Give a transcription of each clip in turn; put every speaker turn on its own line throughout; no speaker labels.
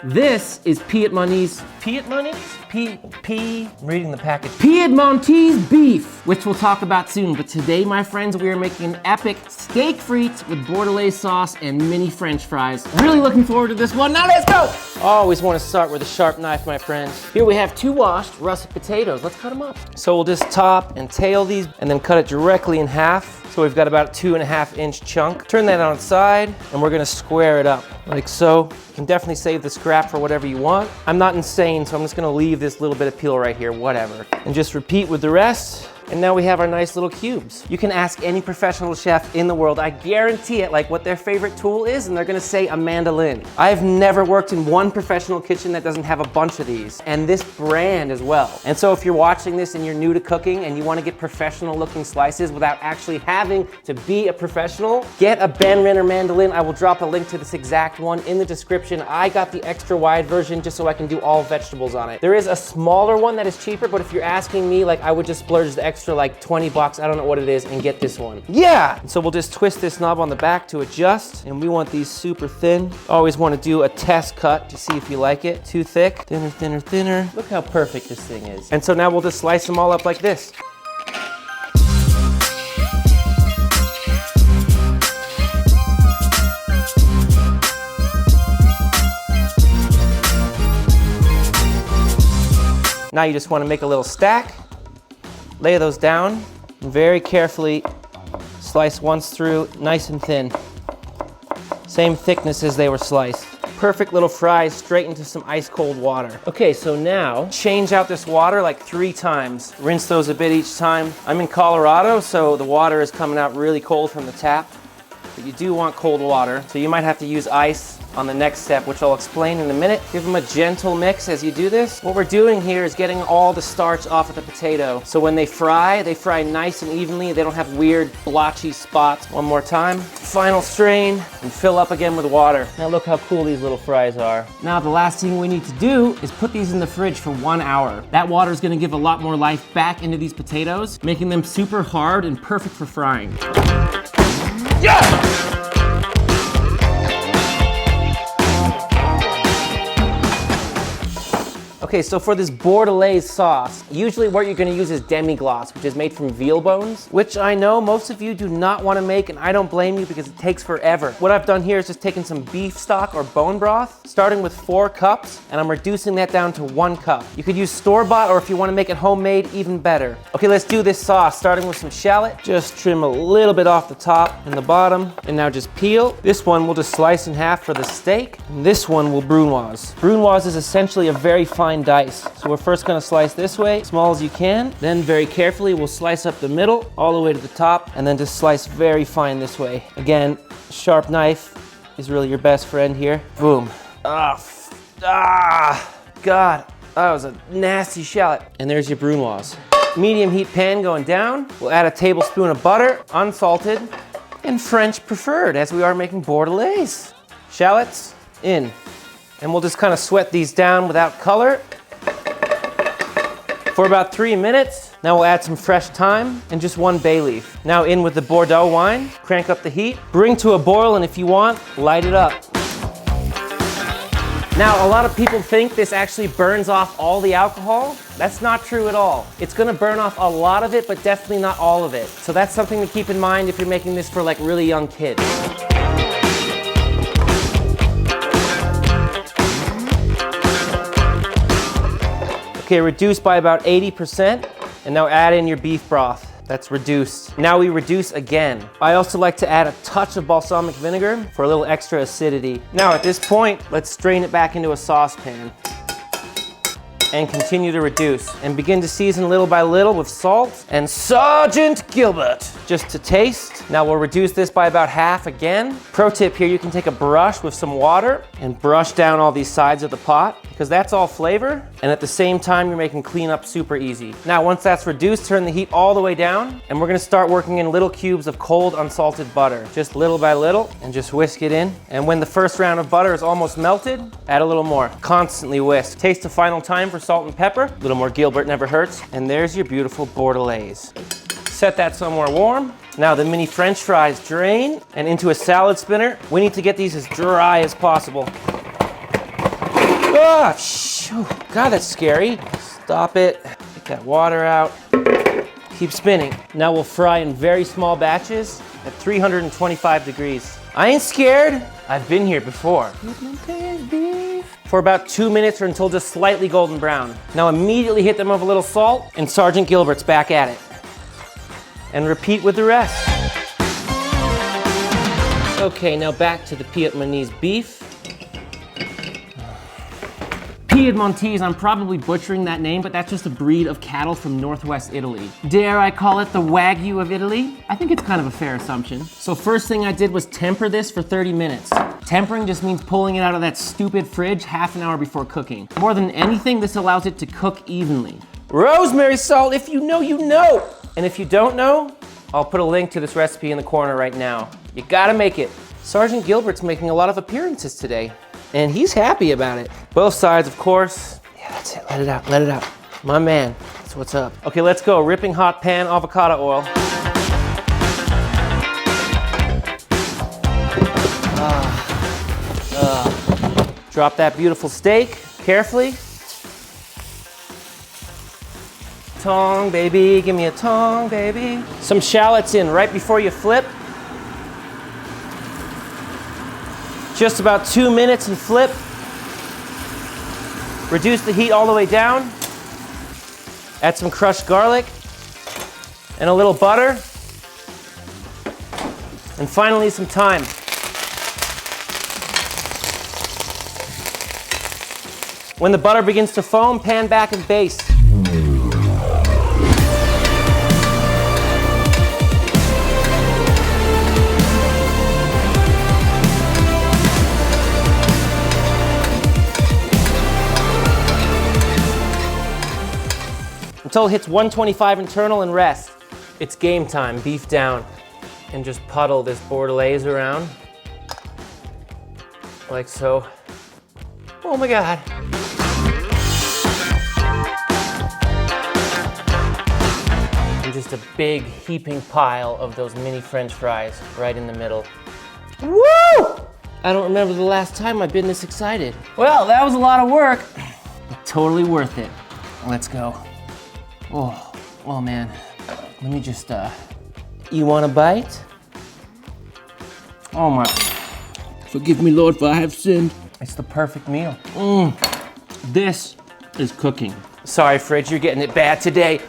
This is Piedmontese.
I'm reading the package.
Piedmontese beef, which we'll talk about soon. But today, my friends, we are making an epic steak frites with Bordelaise sauce and mini French fries. Really looking forward to this one. Now let's go!
Always want to start with a sharp knife, my friends.
Here we have 2 washed russet potatoes. Let's cut them up.
So we'll just top and tail these and then cut it directly in half. So we've got about a 2.5-inch chunk. Turn that on its side and we're gonna square it up like so. You can definitely save the scrap for whatever you want. I'm not insane, so I'm just gonna leave this little bit of peel right here, whatever. And just repeat with the rest. And now we have our nice little cubes. You can ask any professional chef in the world, I guarantee it, like what their favorite tool is, and they're gonna say a mandolin. I've never worked in one professional kitchen that doesn't have a bunch of these, and this brand as well. And so if you're watching this and you're new to cooking and you wanna get professional looking slices without actually having to be a professional, get a Ben Renner mandolin. I will drop a link to this exact one in the description. I got the extra wide version just so I can do all vegetables on it. There is a smaller one that is cheaper, but if you're asking me, like I would just splurge the extra like 20 bucks, I don't know what it is, and get this one. Yeah! So we'll just twist this knob on the back to adjust, and we want these super thin. Always want to do a test cut to see if you like it. Too thick, thinner, thinner, thinner. Look how perfect this thing is. And so now we'll just slice them all up like this. Now you just want to make a little stack. Lay those down and very carefully slice once through, nice and thin. Same thickness as they were sliced. Perfect little fries straight into some ice cold water. Okay, so now change out this water like 3 times. Rinse those a bit each time. I'm in Colorado, so the water is coming out really cold from the tap. But you do want cold water, so you might have to use ice on the next step, which I'll explain in a minute. Give them a gentle mix as you do this. What we're doing here is getting all the starch off of the potato. So when they fry nice and evenly. They don't have weird blotchy spots. One more time. Final strain and fill up again with water. Now look how cool these little fries are.
Now the last thing we need to do is put these in the fridge for 1 hour. That water is gonna give a lot more life back into these potatoes, making them super hard and perfect for frying.
Yeah! Okay, so for this Bordelaise sauce, usually what you're gonna use is demi-glace, which is made from veal bones, which I know most of you do not wanna make, and I don't blame you because it takes forever. What I've done here is just taken some beef stock or bone broth, starting with 4 cups, and I'm reducing that down to 1 cup. You could use store-bought, or if you wanna make it homemade, even better. Okay, let's do this sauce, starting with some shallot. Just trim a little bit off the top and the bottom, and now just peel. This one we'll just slice in half for the steak, and this one will brunoise. Brunoise is essentially a very fine dice. So we're first gonna slice this way, small as you can. Then very carefully, we'll slice up the middle, all the way to the top, and then just slice very fine this way. Again, sharp knife is really your best friend here. Boom. God, that was a nasty shallot. And there's your brunoise. Medium heat pan going down. We'll add a tablespoon of butter, unsalted, and French preferred, as we are making Bordelaise. Shallots in. And we'll just kind of sweat these down without color for about 3 minutes. Now we'll add some fresh thyme and just 1 bay leaf. Now in with the Bordeaux wine, crank up the heat, bring to a boil, and if you want, light it up. Now, a lot of people think this actually burns off all the alcohol. That's not true at all. It's gonna burn off a lot of it, but definitely not all of it. So that's something to keep in mind if you're making this for like really young kids. Okay, reduce by about 80%, and now add in your beef broth. That's reduced. Now we reduce again. I also like to add a touch of balsamic vinegar for a little extra acidity. Now at this point, let's strain it back into a saucepan and continue to reduce and begin to season little by little with salt and Sergeant Gilbert just to taste. Now we'll reduce this by about half again. Pro tip here, you can take a brush with some water and brush down all these sides of the pot because that's all flavor, and at the same time you're making cleanup super easy. Now once that's reduced, turn the heat all the way down, and we're gonna start working in little cubes of cold unsalted butter, just little by little, and just whisk it in. And when the first round of butter is almost melted, add a little more. Constantly whisk. Taste the final time for salt and pepper. A little more Gilbert never hurts. And there's your beautiful Bordelaise. Set that somewhere warm. Now the mini French fries drain and into a salad spinner. We need to get these as dry as possible. Oh, God, that's scary. Stop it. Get that water out. Keep spinning. Now we'll fry in very small batches at 325 degrees. I ain't scared. I've been here before. Piedmontese beef. For about 2 minutes or until just slightly golden brown. Now immediately hit them with a little salt, and Sergeant Gilbert's back at it. And repeat with the rest. Okay, now back to the Piedmontese beef. Piedmontese, I'm probably butchering that name, but that's just a breed of cattle from northwest Italy. Dare I call it the Wagyu of Italy? I think it's kind of a fair assumption. So first thing I did was temper this for 30 minutes. Tempering just means pulling it out of that stupid fridge half an hour before cooking. More than anything, this allows it to cook evenly. Rosemary salt, if you know, you know. And if you don't know, I'll put a link to this recipe in the corner right now. You gotta make it. Sergeant Gilbert's making a lot of appearances today, and he's happy about it. Both sides, of course. Yeah, that's it, let it out, let it out. My man, that's what's up. Okay, let's go. Ripping hot pan avocado oil. Drop that beautiful steak carefully. Tong, baby, give me a tong, baby. Some shallots in right before you flip. Just about 2 minutes and flip. Reduce the heat all the way down. Add some crushed garlic and a little butter. And finally some thyme. When the butter begins to foam, pan back and baste. Until it hits 125 internal and rest. It's game time, beef down. And just puddle this Bordelaise around. Like so. Oh my God. And just a big heaping pile of those mini French fries right in the middle. Woo! I don't remember the last time I've been this excited. Well, that was a lot of work, but totally worth it. Let's go. Oh man, let me just, you want a bite? Oh my, forgive me, Lord, for I have sinned. It's the perfect meal. This is cooking. Sorry, Fridge, you're getting it bad today.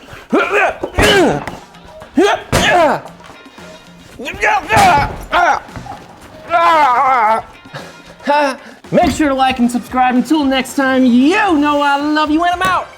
Make sure to like and subscribe. Until next time, you know I love you and I'm out.